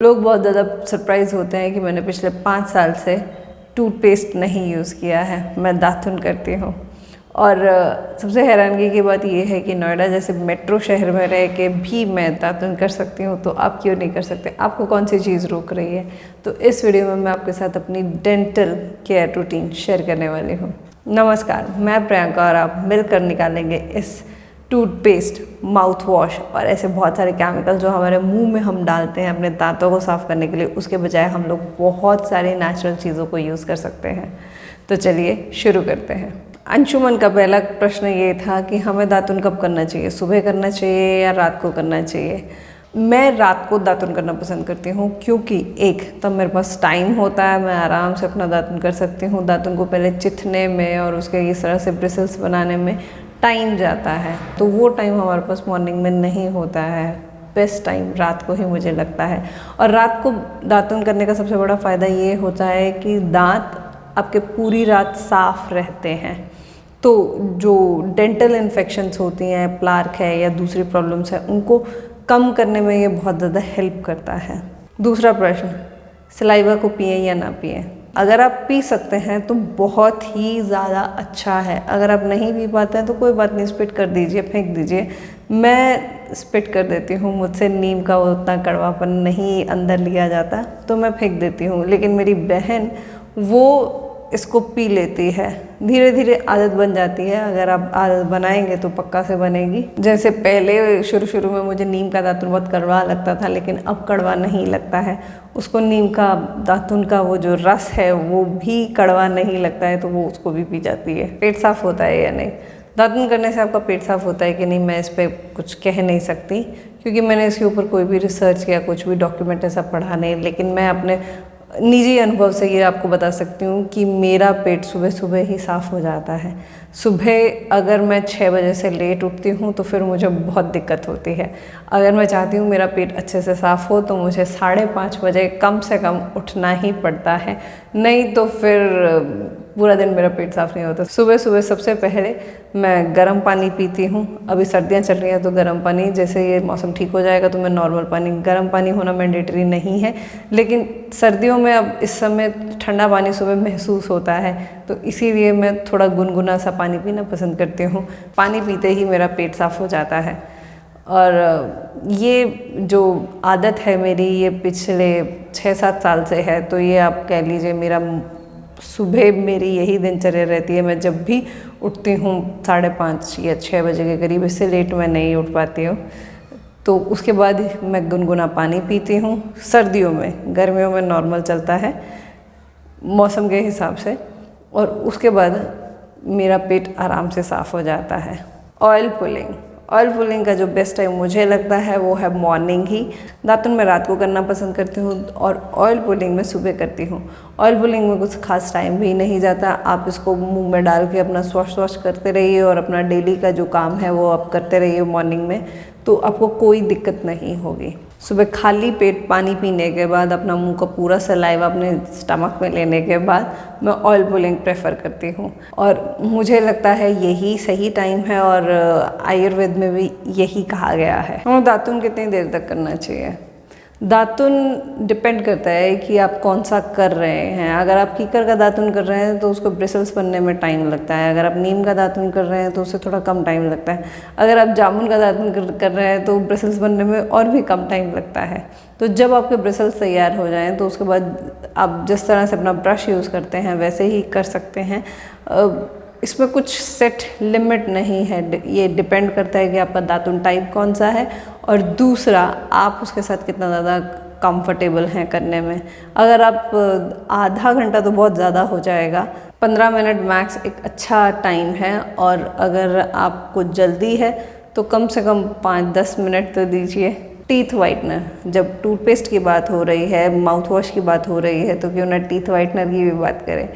लोग बहुत ज़्यादा सरप्राइज़ होते हैं कि मैंने पिछले 5 साल से टूथपेस्ट नहीं यूज़ किया है, मैं दातुन करती हूँ। और सबसे हैरानगी की बात यह है कि नोएडा जैसे मेट्रो शहर में रह के भी मैं दातुन कर सकती हूँ, तो आप क्यों नहीं कर सकते? आपको कौन सी चीज़ रोक रही है? तो इस वीडियो में मैं आपके साथ अपनी डेंटल केयर रूटीन शेयर करने वाली हूँ। नमस्कार, मैं प्रियंका और आप मिलकर निकालेंगे इस टूथपेस्ट, माउथ वॉश और ऐसे बहुत सारे केमिकल जो हमारे मुंह में हम डालते हैं अपने दांतों को साफ़ करने के लिए, उसके बजाय हम लोग बहुत सारी नेचुरल चीज़ों को यूज़ कर सकते हैं। तो चलिए शुरू करते हैं। अंशुमन का पहला प्रश्न ये था कि हमें दातुन कब करना चाहिए, सुबह करना चाहिए या रात को करना चाहिए? मैं रात को दातुन करना पसंद करती हूँ, क्योंकि एक तब मेरे पास टाइम होता है, मैं आराम से अपना दातुन कर सकती हूँ। दातुन को पहले चिथने में और उसके इस तरह से ब्रिसल्स बनाने में टाइम जाता है, तो वो टाइम हमारे पास मॉर्निंग में नहीं होता है। बेस्ट टाइम रात को ही मुझे लगता है। और रात को दातुन करने का सबसे बड़ा फ़ायदा ये होता है कि दांत आपके पूरी रात साफ़ रहते हैं, तो जो डेंटल इन्फेक्शंस होती हैं, प्लार्क है या दूसरी प्रॉब्लम्स हैं, उनको कम करने में ये बहुत ज़्यादा हेल्प करता है। दूसरा प्रश्न, सलाइवा को पिएं या ना पिएं? अगर आप पी सकते हैं तो बहुत ही ज़्यादा अच्छा है। अगर आप नहीं पी पाते हैं तो कोई बात नहीं, स्पिट कर दीजिए, फेंक दीजिए। मैं स्पिट कर देती हूँ, मुझसे नीम का उतना कड़वापन नहीं अंदर लिया जाता, तो मैं फेंक देती हूँ। लेकिन मेरी बहन वो इसको पी लेती है, धीरे धीरे आदत बन जाती है। अगर आप आदत बनाएंगे तो पक्का से बनेगी। जैसे पहले शुरू में मुझे नीम का दातुन बहुत कड़वा लगता था, लेकिन अब कड़वा नहीं लगता है। उसको नीम का दातुन का वो जो रस है वो भी कड़वा नहीं लगता है, तो वो उसको भी पी जाती है। पेट साफ़ होता है या नहीं? दातुन करने से आपका पेट साफ़ होता है कि नहीं, मैं इस पर कुछ कह नहीं सकती, क्योंकि मैंने इसके ऊपर कोई भी रिसर्च किया, कुछ भी डॉक्यूमेंट ऐसा पढ़ा नहीं। लेकिन मैं अपने निजी अनुभव से ये आपको बता सकती हूँ कि मेरा पेट सुबह सुबह ही साफ़ हो जाता है। सुबह अगर मैं 6 बजे से लेट उठती हूँ तो फिर मुझे बहुत दिक्कत होती है। अगर मैं चाहती हूँ मेरा पेट अच्छे से साफ़ हो तो मुझे 5:30 बजे कम से कम उठना ही पड़ता है, नहीं तो फिर पूरा दिन मेरा पेट साफ़ नहीं होता। सुबह सुबह सबसे पहले मैं गर्म पानी पीती हूँ। अभी सर्दियाँ चल रही हैं तो गर्म पानी, जैसे ये मौसम ठीक हो जाएगा तो मैं नॉर्मल पानी, गर्म पानी होना मैंडेटरी नहीं है, लेकिन सर्दियों में अब इस समय ठंडा पानी सुबह महसूस होता है, तो इसीलिए मैं थोड़ा गुनगुना सा पानी पीना पसंद करती हूँ। पानी पीते ही मेरा पेट साफ़ हो जाता है। और ये जो आदत है मेरी, ये पिछले 6-7 साल से है, तो ये आप कह लीजिए मेरा सुबह मेरी यही दिनचर्या रहती है। मैं जब भी उठती हूँ 5:30 या 6 बजे के करीब, इससे लेट मैं नहीं उठ पाती हूँ, तो उसके बाद मैं गुनगुना पानी पीती हूँ। सर्दियों में, गर्मियों में नॉर्मल चलता है मौसम के हिसाब से, और उसके बाद मेरा पेट आराम से साफ़ हो जाता है। ऑयल पुलिंग का जो बेस्ट टाइम मुझे लगता है वो है मॉर्निंग ही। दातुन मैं रात को करना पसंद करती हूँ और ऑयल पुलिंग मैं सुबह करती हूँ। ऑयल पुलिंग में कुछ खास टाइम भी नहीं जाता, आप इसको मुंह में डाल के अपना स्वॉश करते रहिए और अपना डेली का जो काम है वो आप करते रहिए मॉर्निंग में, तो आपको कोई दिक्कत नहीं होगी। सुबह खाली पेट पानी पीने के बाद अपना मुंह का पूरा सलाइवा अपने स्टमक में लेने के बाद मैं ऑयल पुलिंग प्रेफर करती हूँ, और मुझे लगता है यही सही टाइम है, और आयुर्वेद में भी यही कहा गया है। और दातुन कितनी देर तक करना चाहिए? दातुन डिपेंड करता है कि आप कौन सा कर रहे हैं। अगर आप कीकर का दातुन कर रहे हैं तो उसको ब्रिसल्स बनने में टाइम लगता है। अगर आप नीम का दातुन कर रहे हैं तो उससे थोड़ा कम टाइम लगता है। अगर आप जामुन का दातुन कर रहे हैं तो ब्रिसल्स बनने में और भी कम टाइम लगता है। तो जब आपके ब्रिसल्स तैयार हो जाएं तो उसके बाद आप जिस तरह से अपना ब्रश यूज़ करते हैं वैसे ही कर सकते हैं। इसमें कुछ सेट लिमिट नहीं है, ये डिपेंड करता है कि आपका दातुन टाइप कौन सा है, और दूसरा आप उसके साथ कितना ज़्यादा कंफर्टेबल हैं करने में। अगर आप आधा घंटा तो बहुत ज़्यादा हो जाएगा, 15 मिनट मैक्स एक अच्छा टाइम है। और अगर आपको जल्दी है तो कम से कम 5-10 मिनट तो दीजिए। टीथ वाइटनर, जब टूथपेस्ट की बात हो रही है, माउथ वॉश की बात हो रही है, तो क्यों ना टीथ वाइटनर की भी बात करें।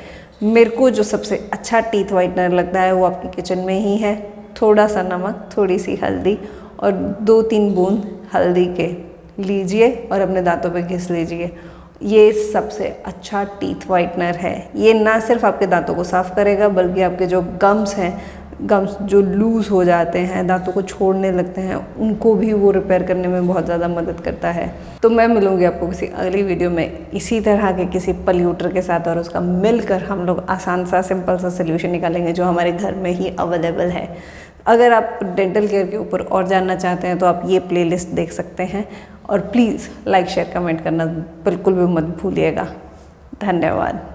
मेरे को जो सबसे अच्छा टीथ वाइटनर लगता है वो आपकी किचन में ही है। थोड़ा सा नमक, थोड़ी सी हल्दी और 2-3 बूंद हल्दी के लीजिए और अपने दांतों पे घिस लीजिए। ये सबसे अच्छा टीथ वाइटनर है। ये ना सिर्फ आपके दांतों को साफ़ करेगा, बल्कि आपके जो गम्स हैं, गम्स जो लूज़ हो जाते हैं, दांतों को छोड़ने लगते हैं, उनको भी वो रिपेयर करने में बहुत ज़्यादा मदद करता है। तो मैं मिलूँगी आपको किसी अगली वीडियो में इसी तरह के किसी पॉल्यूटर के साथ, और उसका मिलकर हम लोग आसान सा सिंपल सा सोल्यूशन निकालेंगे जो हमारे घर में ही अवेलेबल है। अगर आप डेंटल केयर के ऊपर और जानना चाहते हैं तो आप ये प्लेलिस्ट देख सकते हैं, और प्लीज़ लाइक शेयर कमेंट करना बिल्कुल भी मत भूलिएगा। धन्यवाद।